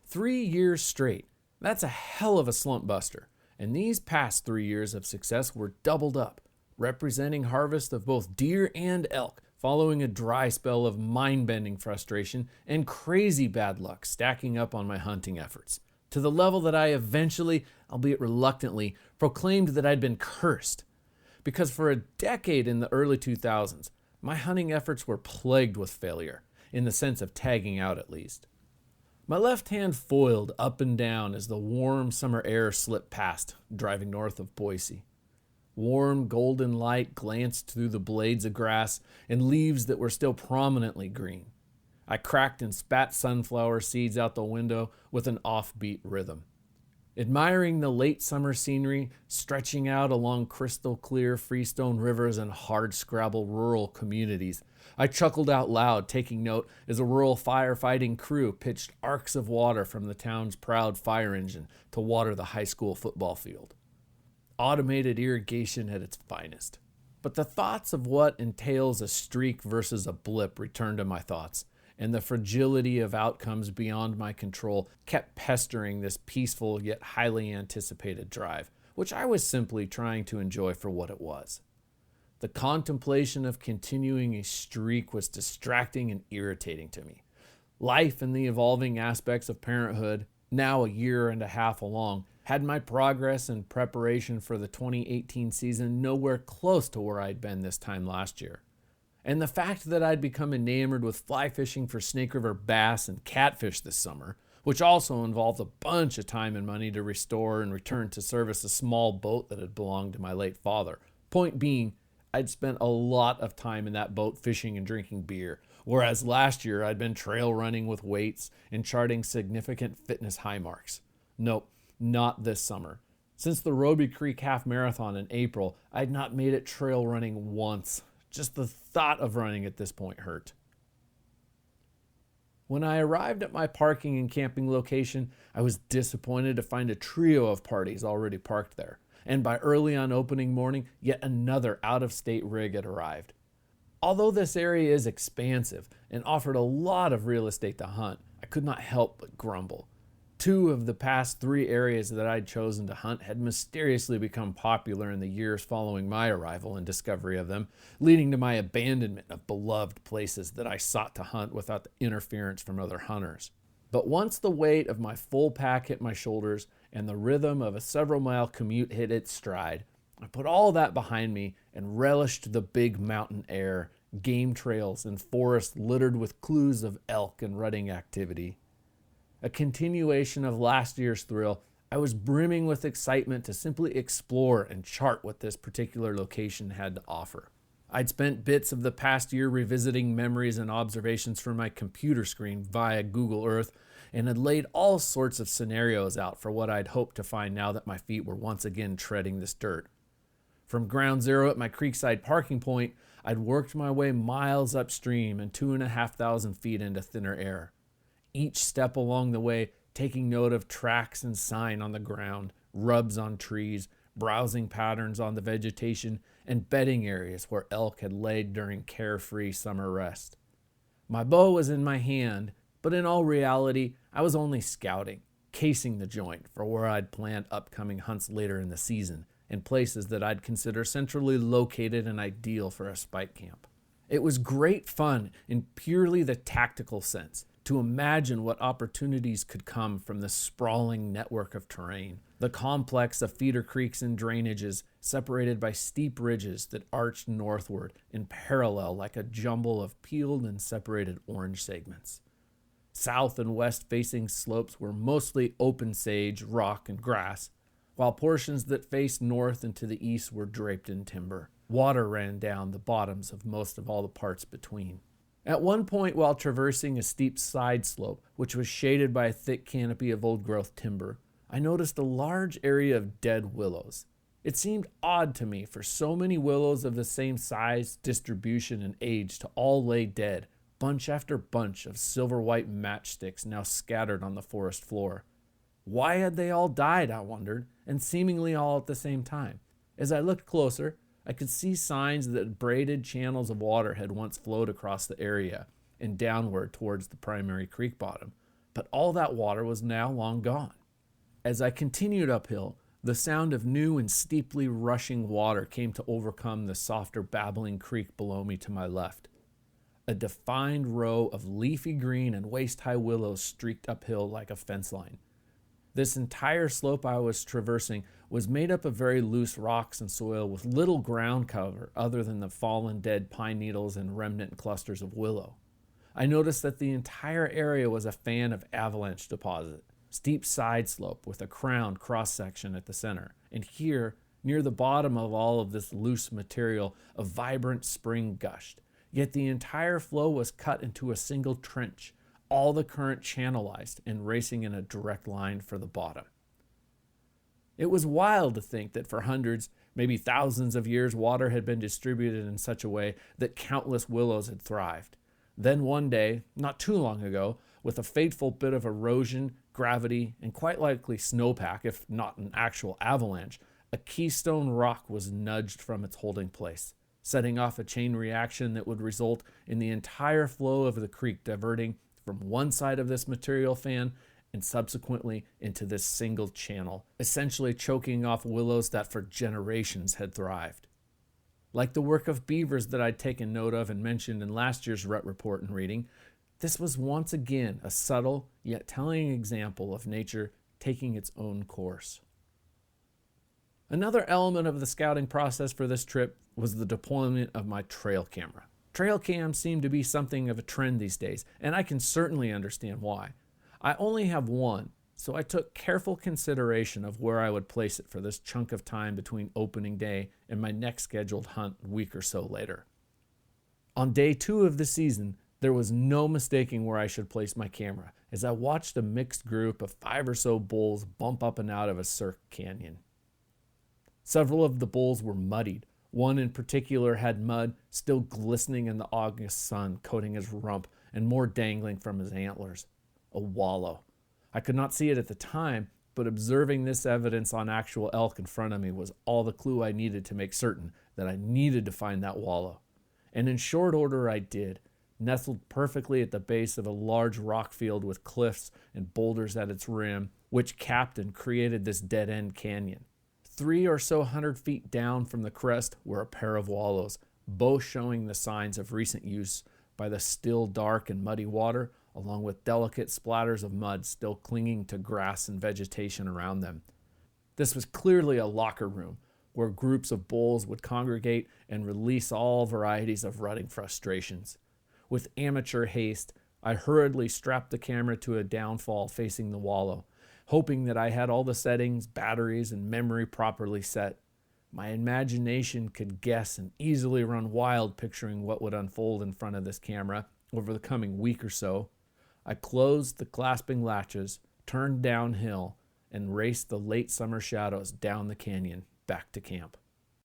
3 years straight. That's a hell of a slump buster. And these past 3 years of success were doubled up, representing harvest of both deer and elk, following a dry spell of mind-bending frustration and crazy bad luck stacking up on my hunting efforts, to the level that I eventually, albeit reluctantly, proclaimed that I'd been cursed. Because for a decade in the early 2000s, my hunting efforts were plagued with failure, in the sense of tagging out at least. My left hand foiled up and down as the warm summer air slipped past, driving north of Boise. Warm golden light glanced through the blades of grass and leaves that were still prominently green. I cracked and spat sunflower seeds out the window with an offbeat rhythm. Admiring the late summer scenery stretching out along crystal clear freestone rivers and hardscrabble rural communities, I chuckled out loud, taking note as a rural firefighting crew pitched arcs of water from the town's proud fire engine to water the high school football field. Automated irrigation at its finest. But the thoughts of what entails a streak versus a blip returned to my thoughts, and the fragility of outcomes beyond my control kept pestering this peaceful yet highly anticipated drive, which I was simply trying to enjoy for what it was. The contemplation of continuing a streak was distracting and irritating to me. Life and the evolving aspects of parenthood, now a year and a half along, had my progress and preparation for the 2018 season nowhere close to where I'd been this time last year. And the fact that I'd become enamored with fly fishing for Snake River bass and catfish this summer, which also involved a bunch of time and money to restore and return to service a small boat that had belonged to my late father. Point being, I'd spent a lot of time in that boat fishing and drinking beer, whereas last year I'd been trail running with weights and charting significant fitness high marks. Nope, not this summer. Since the Roby Creek Half Marathon in April, I'd not made it trail running once. Just the thought of running at this point hurt. When I arrived at my parking and camping location, I was disappointed to find a trio of parties already parked there. And by early on opening morning, yet another out-of-state rig had arrived. Although this area is expansive and offered a lot of real estate to hunt, I could not help but grumble. 2 of the past 3 areas that I'd chosen to hunt had mysteriously become popular in the years following my arrival and discovery of them, leading to my abandonment of beloved places that I sought to hunt without the interference from other hunters. But once the weight of my full pack hit my shoulders and the rhythm of a several-mile commute hit its stride, I put all that behind me and relished the big mountain air, game trails, and forests littered with clues of elk and rutting activity. A continuation of last year's thrill, I was brimming with excitement to simply explore and chart what this particular location had to offer. I'd spent bits of the past year revisiting memories and observations from my computer screen via Google Earth and had laid all sorts of scenarios out for what I'd hoped to find now that my feet were once again treading this dirt. From ground zero at my creekside parking point, I'd worked my way miles upstream and 2,500 feet into thinner air. Each step along the way taking note of tracks and sign on the ground, rubs on trees, browsing patterns on the vegetation, and bedding areas where elk had laid during carefree summer rest. My bow was in my hand, but in all reality, I was only scouting, casing the joint for where I'd planned upcoming hunts later in the season, in places that I'd consider centrally located and ideal for a spike camp. It was great fun in purely the tactical sense, to imagine what opportunities could come from this sprawling network of terrain, the complex of feeder creeks and drainages separated by steep ridges that arched northward in parallel like a jumble of peeled and separated orange segments. South and west facing slopes were mostly open sage, rock, and grass, while portions that faced north and to the east were draped in timber. Water ran down the bottoms of most of all the parts between. At one point, while traversing a steep side slope, which was shaded by a thick canopy of old-growth timber, I noticed a large area of dead willows. It seemed odd to me for so many willows of the same size, distribution, and age to all lay dead, bunch after bunch of silver-white matchsticks now scattered on the forest floor. Why had they all died, I wondered, and seemingly all at the same time? As I looked closer, I could see signs that braided channels of water had once flowed across the area and downward towards the primary creek bottom, but all that water was now long gone. As I continued uphill, the sound of new and steeply rushing water came to overcome the softer babbling creek below me to my left. A defined row of leafy green and waist-high willows streaked uphill like a fence line. This entire slope I was traversing was made up of very loose rocks and soil with little ground cover other than the fallen dead pine needles and remnant clusters of willow. I noticed that the entire area was a fan of avalanche deposit. Steep side slope with a crowned cross-section at the center. And here, near the bottom of all of this loose material, a vibrant spring gushed. Yet the entire flow was cut into a single trench, all the current channelized and racing in a direct line for the bottom. It was wild to think that for hundreds, maybe thousands of years, water had been distributed in such a way that countless willows had thrived. Then one day, not too long ago, with a fateful bit of erosion, gravity, and quite likely snowpack, if not an actual avalanche, a keystone rock was nudged from its holding place, setting off a chain reaction that would result in the entire flow of the creek diverting from one side of this material fan and subsequently into this single channel, essentially choking off willows that for generations had thrived. Like the work of beavers that I'd taken note of and mentioned in last year's rut report and reading, this was once again a subtle yet telling example of nature taking its own course. Another element of the scouting process for this trip was the deployment of my trail camera. Trail cams seem to be something of a trend these days, and I can certainly understand why. I only have one, so I took careful consideration of where I would place it for this chunk of time between opening day and my next scheduled hunt a week or so later. On day 2 of the season, there was no mistaking where I should place my camera as I watched a mixed group of 5 or so bulls bump up and out of a cirque canyon. Several of the bulls were muddied. One in particular had mud still glistening in the August sun coating his rump and more dangling from his antlers. A wallow. I could not see it at the time, but observing this evidence on actual elk in front of me was all the clue I needed to make certain that I needed to find that wallow. And in short order I did, nestled perfectly at the base of a large rock field with cliffs and boulders at its rim, which capped and created this dead-end canyon. 300 or so feet down from the crest were a pair of wallows, both showing the signs of recent use by the still dark and muddy water, along with delicate splatters of mud still clinging to grass and vegetation around them. This was clearly a locker room, where groups of bulls would congregate and release all varieties of rutting frustrations. With amateur haste, I hurriedly strapped the camera to a downfall facing the wallow, hoping that I had all the settings, batteries, and memory properly set. My imagination could guess and easily run wild picturing what would unfold in front of this camera over the coming week or so. I closed the clasping latches, turned downhill, and raced the late summer shadows down the canyon back to camp.